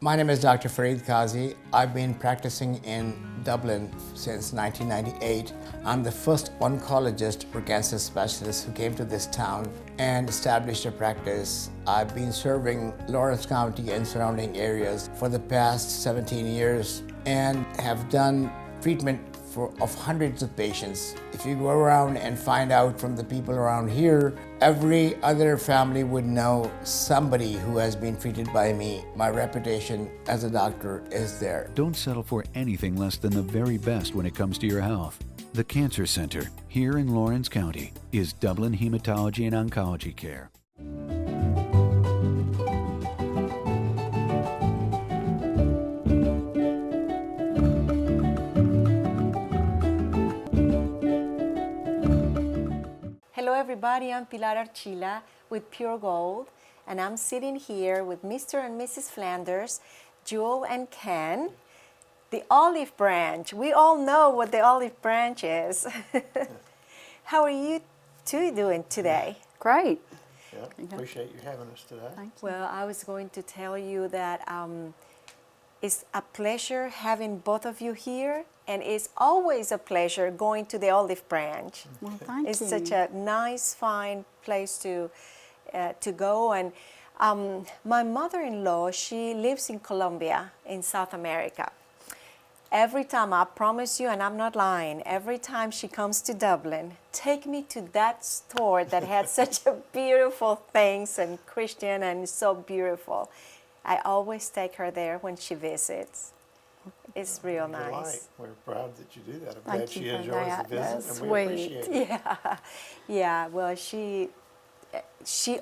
My name is Dr. Fareed Kazi. I've been practicing in Dublin since 1998. I'm the first oncologist or cancer specialist who came to this town and established a practice. I've been serving Lawrence County and surrounding areas for the past 17 years and have done treatment of hundreds of patients. If you go around and find out from the people around here, every other family would know somebody who has been treated by me. My reputation as a doctor is there. Don't settle for anything less than the very best when it comes to your health. The Cancer Center here in Lawrence County is Dublin Hematology and Oncology Care. Hello everybody, I'm Pilar Archila with Pure Gold, and I'm sitting here with Mr. and Mrs. Flanders, Jewel and Ken, the olive branch. We all know what the olive branch is. How are you two doing today? Great. Yeah, appreciate you having us today. Thank you. Well, I was going to tell you that it's a pleasure having both of you here, and it's always a pleasure going to the olive branch. Well, thank It's you. such a nice, fine place to go. And my mother-in-law, she lives in Colombia, in South America. Every time, I promise you, and I'm not lying, every time she comes to Dublin, take me to that store that had such a beautiful things and Christian and so beautiful. I always take her there when she visits. It's real You're nice. right. We're proud that you do that. I'm Thank glad she you for enjoys that. the visit, That's and we sweet. appreciate it. Yeah. Well, she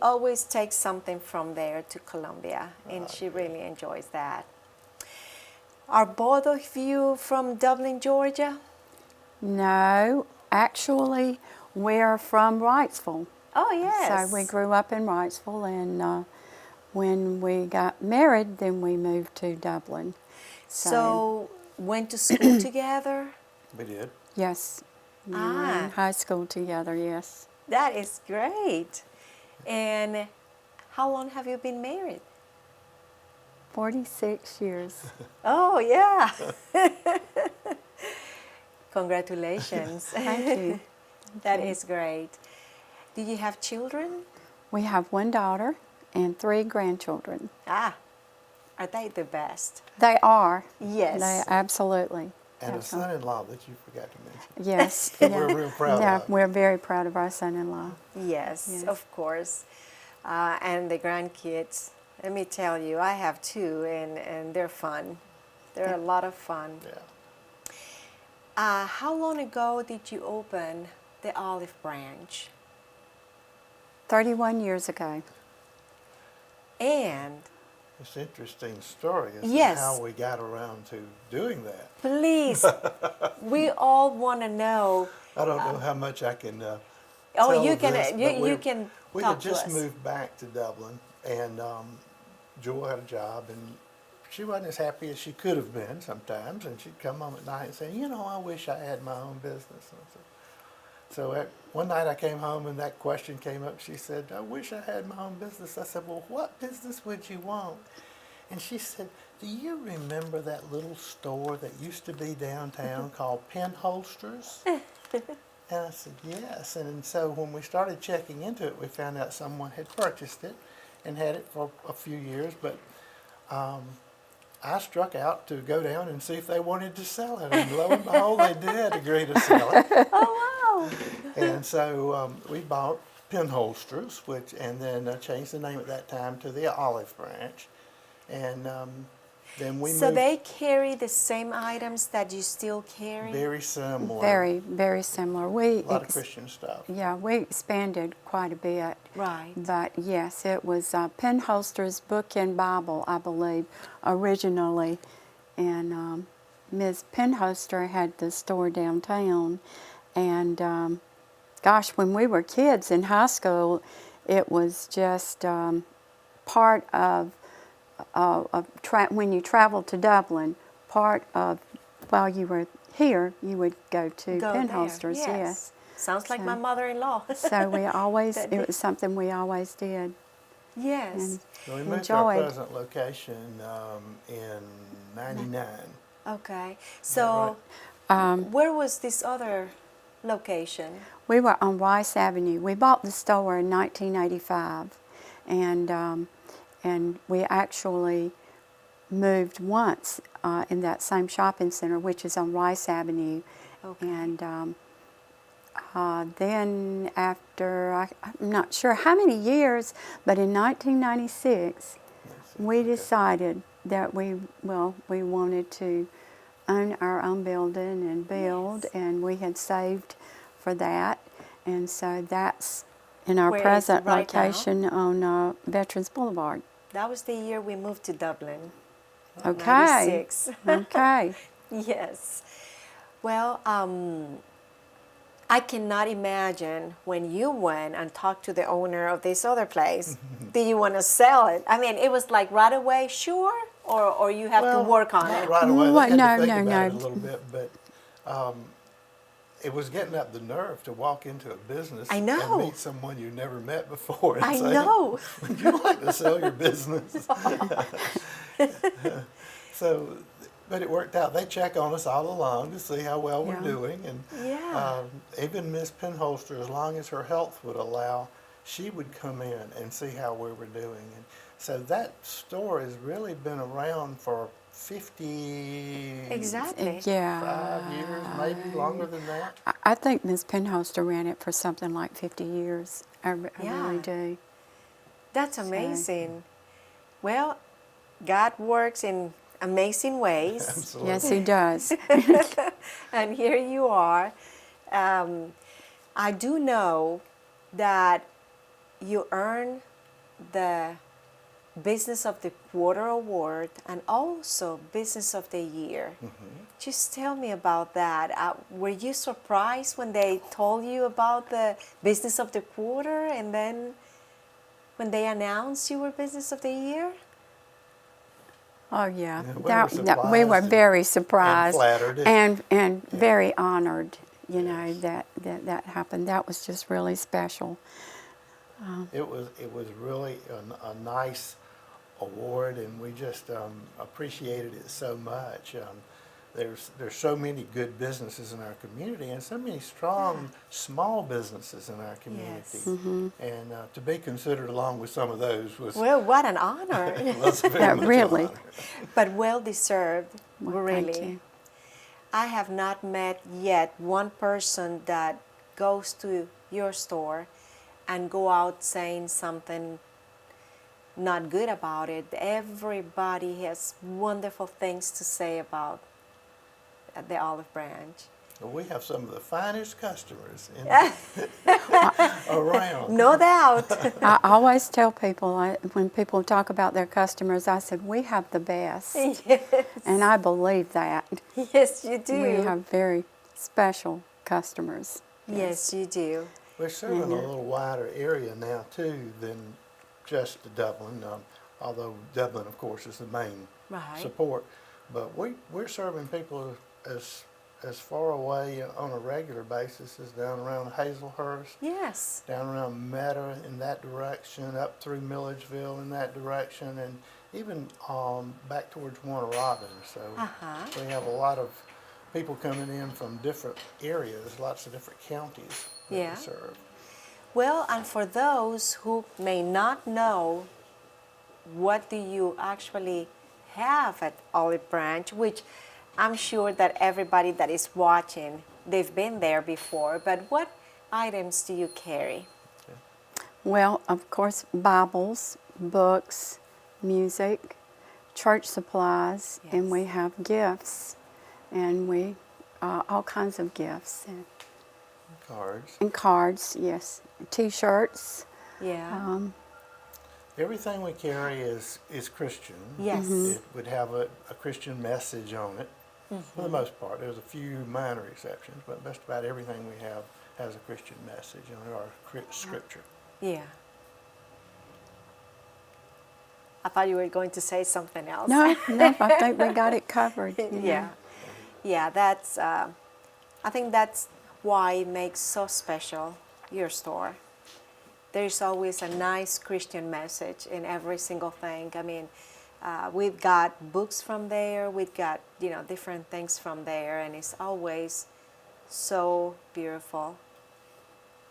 always takes something from there to Colombia, and she really enjoys that. Are both of you from Dublin, Georgia? No, actually, we're from Wrightsville. Oh, yes. So we grew up in Wrightsville, and when we got married, then we moved to Dublin. So went to school together? We did. Yes, we were in high school together, yes. That is great. And how long have you been married? 46 years. Oh, yeah. Congratulations. Thank you. That is great. Do you have children? We have one daughter and 3 grandchildren. Are they the best? They are. Yes. They absolutely. And a son-in-law that you forgot to mention. Yes. We're real proud Yeah, of. we're very proud of our son-in-law. Yes, Yes. of course. And the grandkids. Let me tell you, I have 2, and they're fun. They're a lot of fun. Yeah. How long ago did you open the olive branch? 31 years ago. And It's an interesting story as Yes. to how we got around to doing that. please, we all want to know. I don't know how much I can Oh, tell you of can. this, but You can We talk had to just us. moved back to Dublin, and Jewel had a job, and she wasn't as happy as she could have been sometimes, and she'd come home at night and say, you know, I wish I had my own business. And so one night I came home and that question came up. She said, I wish I had my own business. I said, well, what business would you want? And she said, do you remember that little store that used to be downtown called Pinholsters? And I said, yes. And so when we started checking into it, we found out someone had purchased it and had it for a few years. But I struck out to go down and see if they wanted to sell it. And lo and behold, they did agree to sell it. Oh, wow. And so we bought Pinholsters, and then changed the name at that time to the Olive Branch. And then we So moved. they carry the same items that you still carry? Very similar. Very, very similar. A lot of Christian stuff. Yeah, we expanded quite a bit. Right. But yes, it was Penholster's Book and Bible, I believe, originally. And Ms. Penholster had the store downtown. And gosh, when we were kids in high school, it was just part of when you traveled to Dublin, part of, while you were here, you would go to Go Penholster's, there, yes. Sounds like So- my mother-in-law. So we always, That it was something we always did. Yes. So we moved to our enjoyed. present location in '99. Okay. So, where was this other location? We were on Rice Avenue. We bought the store in 1985, and we actually moved once in that same shopping center, which is on Rice Avenue. Okay. And then after, I'm not sure how many years, but in 1996, we decided that we wanted to own our own building and build, and we had saved for that. And so that's in our Where is it present right now? location on Veterans Boulevard. That was the year we moved to Dublin. Okay. 96. Okay. Yes. Well, I cannot imagine when you went and talked to the owner of this other place, do you want to sell it? I mean, it was like right away, sure? Or you have to work on not it? right away. Well, They had to no, think no, about it no. a little bit, but it was getting up the nerve to walk into a business I know. and meet someone you never met before. And I say, know. Would you like to sell your business? So, but it worked out. They check on us all along to see how well we're Yeah. doing, and Yeah. even Miss Penholster, as long as her health would allow, she would come in and see how we were doing. And so that store has really been around for 55 Exactly. Yeah. years, maybe longer than that. I think Ms. Penholster ran it for something like 50 years. I Yeah. really do. That's amazing. Well, God works in amazing ways. Absolutely. Yes, he does. And here you are. I do know that you earned the Business of the Quarter Award and also Business of the Year. Just tell me about that. Were you surprised when they told you about the Business of the Quarter and then when they announced you were Business of the Year? Oh yeah, Yeah, we were we were surprised very surprised flattered. and very honored. You know that happened. That was just really special. It was really a nice award, and we just appreciated it so much. There's so many good businesses in our community, and so many strong small businesses in our community. Yes. And to be considered along with some of those was Well, what an honor. was very That much really. an honor. But well deserved, Well, really. thank you. I have not met yet one person that goes to your store and go out saying something not good about it. Everybody has wonderful things to say about the Olive Branch. Well, we have some of the finest customers around. No doubt. I always tell people when people talk about their customers, I said we have the best, Yes. and I believe that. Yes, you do. We have very special customers. Yes, you do. We're serving a little wider area now too than just Dublin, although Dublin, of course, is the main Right. support. But we're serving people as far away on a regular basis as down around Hazelhurst, Yes. down around Meta in that direction, up through Milledgeville in that direction, and even back towards Warner Robins. So we have a lot of people coming in from different areas, lots of different counties that Yeah. we serve. Well, and for those who may not know, what do you actually have at Olive Branch, which I'm sure that everybody that is watching, they've been there before, but what items do you carry? Well, of course, Bibles, books, music, church supplies, and Yes. we have gifts, and we all kinds of gifts Cards. and cards. Yes, T-shirts. Yeah. Everything we carry is Christian. Yes. It would have a Christian message on it for the most part. There's a few minor exceptions, but just about everything we have has a Christian message on it, or scripture. Yeah. I thought you were going to say something else. No, I think we got it covered. you know. Yeah. Yeah, that's, I think that's why it makes so special your store. there's always a nice Christian message in every single thing. I mean, we've got books from there, we've got, you know, different things from there, and it's always so beautiful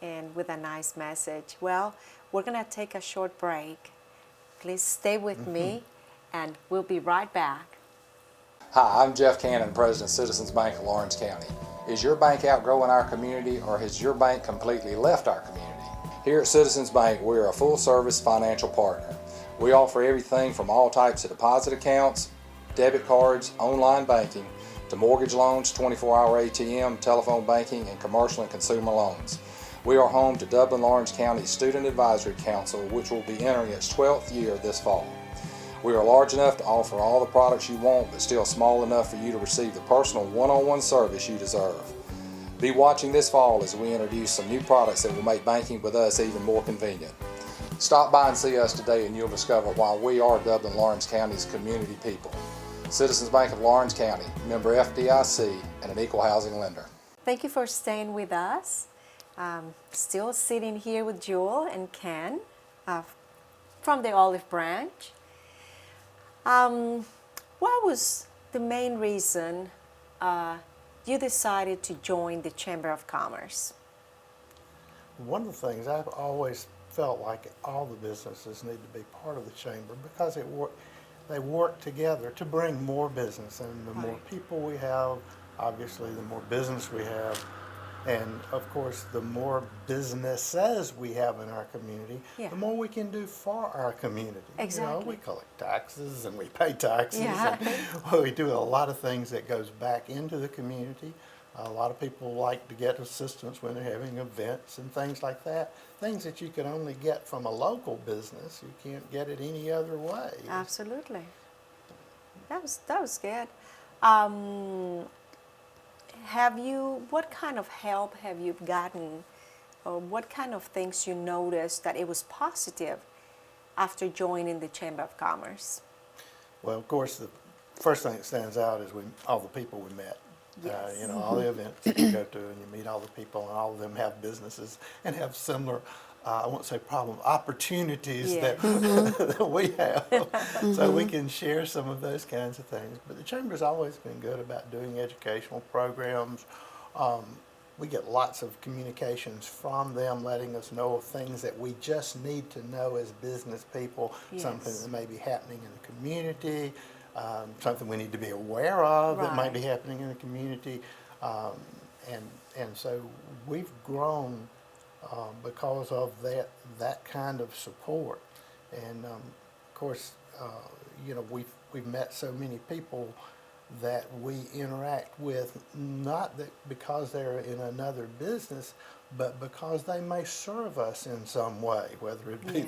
and with a nice message. Well, we're going to take a short break. Please stay with me, and we'll be right back. Hi, I'm Jeff Cannon, President of Citizens Bank of Lawrence County. Is your bank outgrowing our community, or has your bank completely left our community? Here at Citizens Bank, we are a full-service financial partner. We offer everything from all types of deposit accounts, debit cards, online banking, to mortgage loans, 24-hour ATM, telephone banking, and commercial and consumer loans. We are home to Dublin-Lawrence County Student Advisory Council, which will be entering its 12th year this fall. We are large enough to offer all the products you want, but still small enough for you to receive the personal one-on-one service you deserve. Be watching this fall as we introduce some new products that will make banking with us even more convenient. Stop by and see us today, and you'll discover why we are Dublin-Lawrence County's community people. Citizens Bank of Lawrence County, member FDIC, and an equal housing lender. Thank you for staying with us. Still sitting here with Jewel and Ken from the Olive Branch. What was the main reason you decided to join the Chamber of Commerce? One of the things I've always felt like all the businesses need to be part of the chamber because they work together to bring more business, and the more people we have, obviously the more business we have, and of course the more businesses we have in our community, the more we can do for our community. Exactly. You know, we collect taxes and we pay taxes. Yeah. And we do a lot of things that goes back into the community. A lot of people like to get assistance when they're having events and things like that. Things that you can only get from a local business. You can't get it any other way. Absolutely. That was good. What kind of help have you gotten, or what kind of things you noticed that it was positive after joining the Chamber of Commerce? Well, of course, the first thing that stands out is all the people we met. Yes. You know, all the events that you go to, and you meet all the people, and all of them have businesses and have similar, I won't say opportunities that, that we have. So we can share some of those kinds of things. But the Chamber's always been good about doing educational programs. We get lots of communications from them letting us know of things that we just need to know as business people, something that may be happening in the community, something we need to be aware of that might be happening in the community. And so we've grown because of that kind of support. And of course, you know, we've met so many people that we interact with, not that because they're in another business, but because they may serve us in some way, whether it be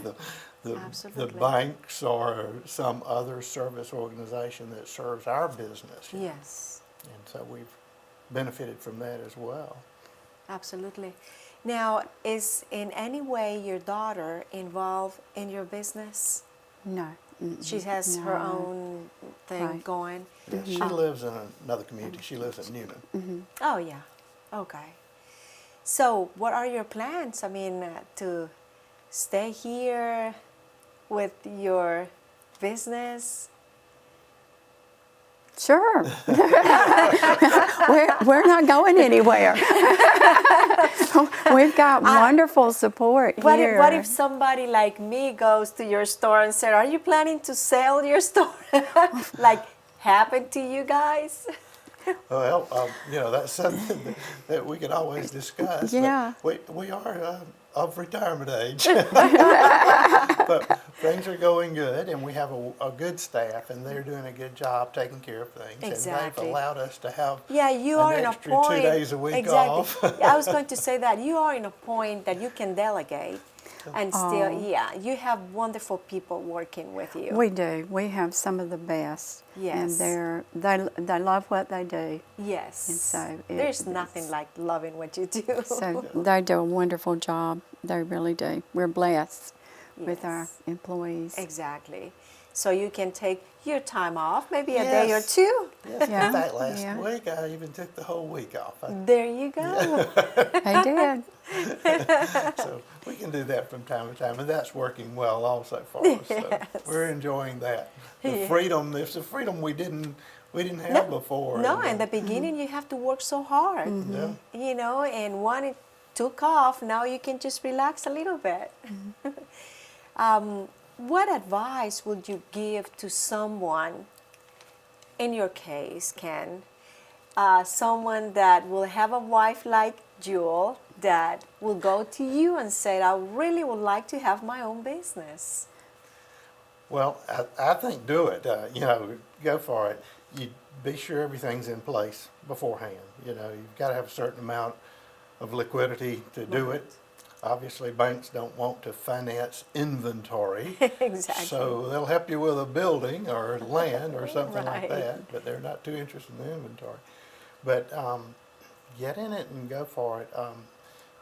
the banks or some other service organization that serves our business. Yes. And so we've benefited from that as well. Absolutely. Now, is in any way your daughter involved in your business? No. She has her own thing going? Yeah, she lives in another community. She lives in Newnan. Oh, yeah. Okay. So what are your plans? I mean, to stay here with your business? Sure. we're not going anywhere. We've got wonderful support here. What if somebody like me goes to your store and said, are you planning to sell your store? Like, happened to you guys? Well, you know, that's something that we can always discuss. Yeah. But we are of retirement age. But things are going good, and we have a good staff, and they're doing a good job taking care of things. Exactly. And they've allowed us to have you are in a extra point, 2 days a week off. I was going to say that. You are in a point that you can delegate. And still, you have wonderful people working with you. We do. We have some of the best. Yes. And they love what they do. Yes. And so there's nothing like loving what you do. So they do a wonderful job. They really do. We're blessed with our employees. Exactly. so you can take your time off, maybe a day or Yes. two. Yes, Yeah, in fact, last yeah. week I even took the whole week off. There you go. They did. So we can do that from time to time, and that's working well also for us. So we're enjoying that. The freedom, it's a freedom we didn't have before. No, and, in the beginning you have to work so hard, yeah. you know, and when it took off, now you can just relax a little bit. What advice would you give to someone, in your case, Ken, someone that will have a wife like Jewel that will go to you and say, I really would like to have my own business? Well, I think do it. You know, go for it. You be sure everything's in place beforehand. You know, you've got to have a certain amount of liquidity to do it. Obviously, banks don't want to finance inventory. Exactly. So they'll help you with a building or land or something like Right. that, but they're not too interested in the inventory. But get in it and go for it.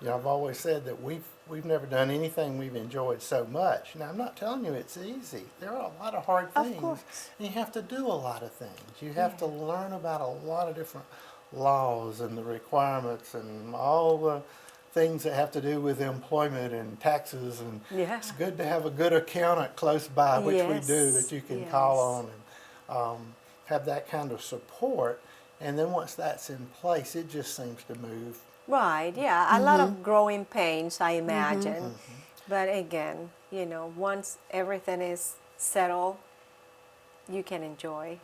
You know, I've always said that we've never done anything we've enjoyed so much. Now, I'm not telling you it's easy. There are a lot of hard Of things. course. And you have to do a lot of things. You have to learn about a lot of different laws and the requirements and all the things that have to do with employment and taxes. And Yeah. it's good to have a good accountant close by, which we do, Yes, that you can call yes. on and have that kind of support. And then once that's in place, it just seems to move. Right, yeah, a lot of growing pains, I imagine. But again, you know, once everything is settled, you can enjoy.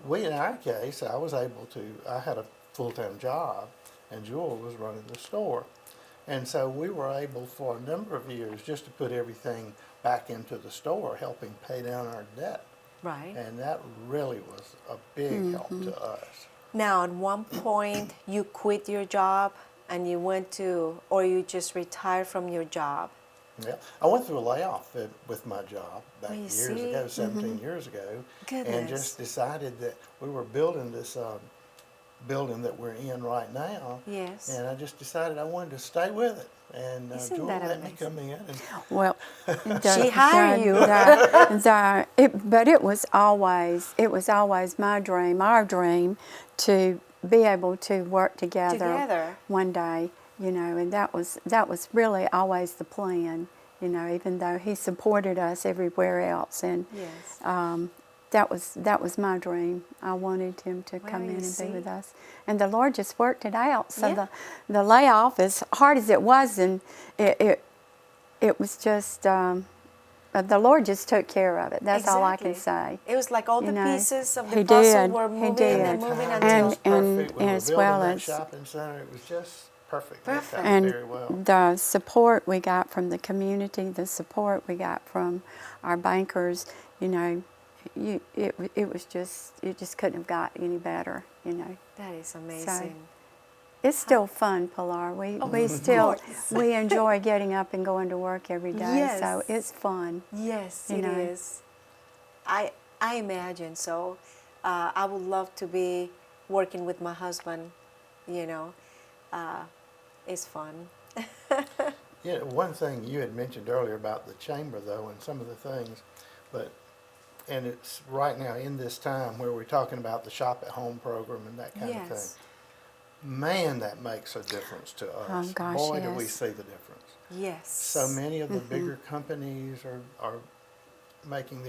We, in our case, I had a full-time job, and Jewel was running the store. And so we were able for a number of years just to put everything back into the store, helping pay down our debt. Right. And that really was a big help to us. Now, at one point, you quit your job and you went to, or you just retired from your job. Yeah, I went through a layoff with my job back Oh, you years see? ago, 17 years ago, and Goodness. just decided that we were building this building that we're in right now. Yes. And I just decided I wanted to stay with it, and Isn't Jewel that let me amazing? come in. And Well, She hired you. but it was always my dream, our dream, to be able to work together one day, you know, and that was really always the plan, you know, even though he supported us everywhere else, and Yes. that was my dream. I wanted him to come Well, in you and see. be with us, and the Lord just worked it out. So Yeah. the layoff, as hard as it was, and it was just. The Lord just took care of it. That's all I can Exactly. say. It was like all You the know, pieces of the he puzzle did, were he moving did. and moving timing until. was perfect. We were as building well that as- shopping center. It was just perfect. Perfect. It timed And very well. the support we got from the community, the support we got from our bankers, you know, it just couldn't have got any better, you know. That is amazing. It's still fun, Pilar. We still course. we enjoy getting up and going to work every day. So Yes. it's fun. Yes, You it know. is. I imagine so. I would love to be working with my husband. You know, it's fun. Yeah, one thing you had mentioned earlier about the chamber, though, and some of the things, and it's right now in this time where we're talking about the shop at home program and that kind of thing. Yes. Man, that makes a difference to us. Oh, gosh, Boy, do we yes. see the difference. Yes. So many of the bigger companies are making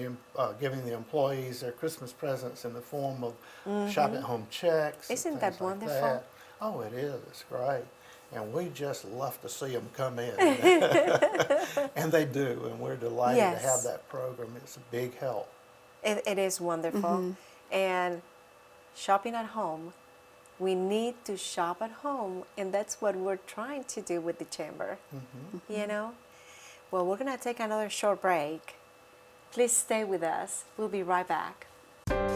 giving the employees their Christmas presents in the form of shop at home checks. and Isn't things that like wonderful? that. Oh, it is. It's great. And we just love to see them come in. And they do, and we're delighted to have Yes. that program. It's a big help. It is wonderful. And shopping at home, we need to shop at home, and that's what we're trying to do with the chamber. You know? Well, we're going to take another short break. Please stay with us. We'll be right back.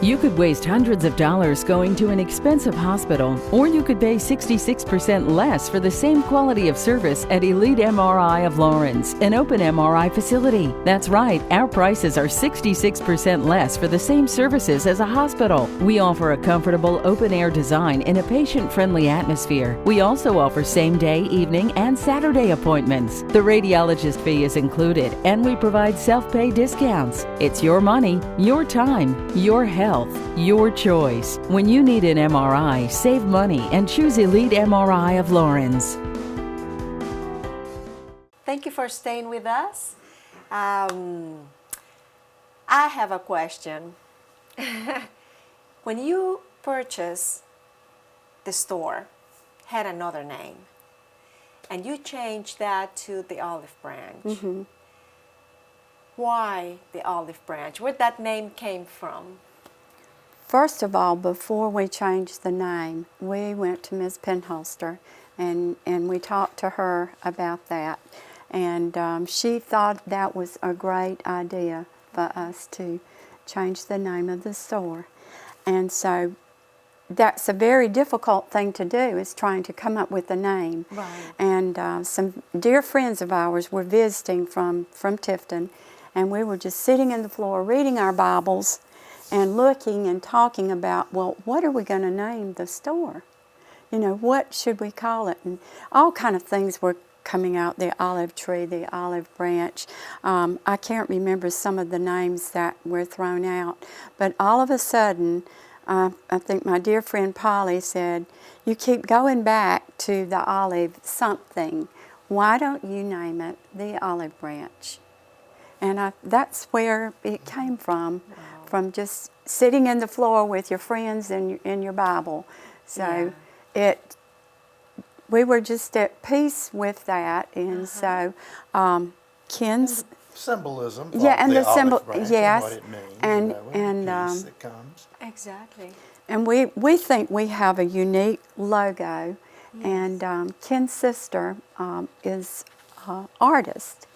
You could waste hundreds of dollars going to an expensive hospital, or you could pay 66% less for the same quality of service at Elite MRI of Lawrence, an open MRI facility. That's right, our prices are 66% less for the same services as a hospital. We offer a comfortable open-air design in a patient-friendly atmosphere. We also offer same-day, evening, and Saturday appointments. The radiologist fee is included, and we provide self-pay discounts. It's your money, your time, your health, your choice. When you need an MRI, save money and choose Elite MRI of Lawrence. Thank you for staying with us. I have a question. When you purchased the store, had another name, and you changed that to the Olive Branch. Why the Olive Branch? Where that name came from? First of all, before we changed the name, we went to Ms. Penholster and we talked to her about that. And she thought that was a great idea for us to change the name of the store. And so that's a very difficult thing to do, is trying to come up with a name. Right. And some dear friends of ours were visiting from Tifton, and we were just sitting on the floor reading our Bibles and looking and talking about, well, what are we going to name the store? You know, what should we call it? And all kind of things were coming out, the olive tree, the olive branch. I can't remember some of the names that were thrown out, but all of a sudden, I think my dear friend Polly said, you keep going back to the olive something. Why don't you name it the Olive Branch? And that's where it came from. Wow. From just sitting in the floor with your friends and in your Bible. So we were just at peace with that, and so Ken's symbolism. And the symbol, yes, and what it means, and peace that comes. Exactly. And we think we have a unique logo, and Ken's sister is an artist,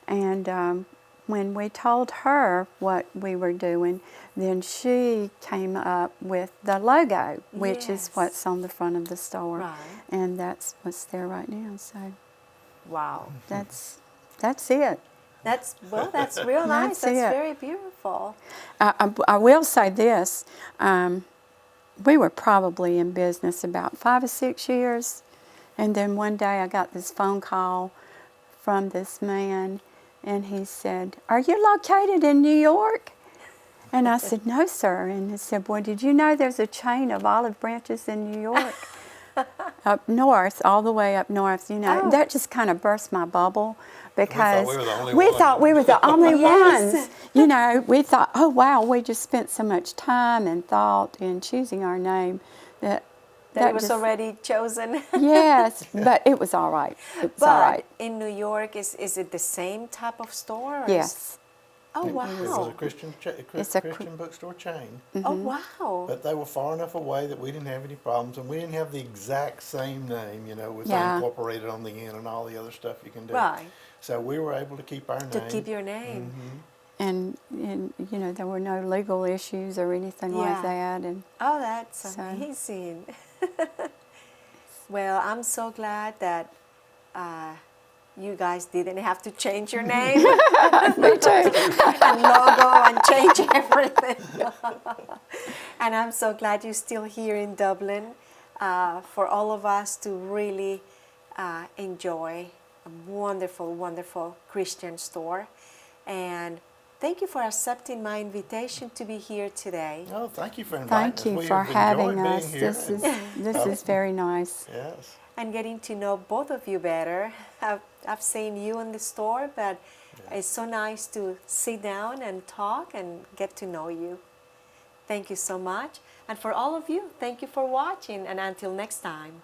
and when we told her what we were doing, then she came up with the logo, which is what's on the front of the store. Right. And that's what's there right now. So Wow. that's it. That's real nice. That's very beautiful. I will say this. We were probably in business about 5 or 6 years. And then one day I got this phone call from this man. And he said, "Are you located in New York?" And I said, "No, sir." And he said, "Well, did you know there's a chain of olive branches in New York?" Up north, all the way up north, you know. That just kind of burst my bubble, because we thought we were the only ones. You know, we thought, oh, wow, we just spent so much time and thought in choosing our name that it was already chosen. Yes, but it was all right. It was all right. In New York, is it the same type of store? Yes. Oh, wow. It was a Christian bookstore chain. Oh, wow. But they were far enough away that we didn't have any problems, and we didn't have the exact same name, you know, with incorporated on the end and all the other stuff you can do. Right. So we were able to keep our name. To keep your name. And you know, there were no legal issues or anything like that. And oh, that's amazing. Well, I'm so glad that you guys didn't have to change your name. Me too. And logo and change everything. And I'm so glad you're still here in Dublin for all of us to really enjoy a wonderful, wonderful Christian store. And thank you for accepting my invitation to be here today. Oh, thank you for inviting us. Thank you We for have having enjoyed us. being here. This is very nice. Yes. And getting to know both of you better. I've seen you in the store, but it's so nice to sit down and talk and get to know you. Thank you so much. And for all of you, thank you for watching, and until next time.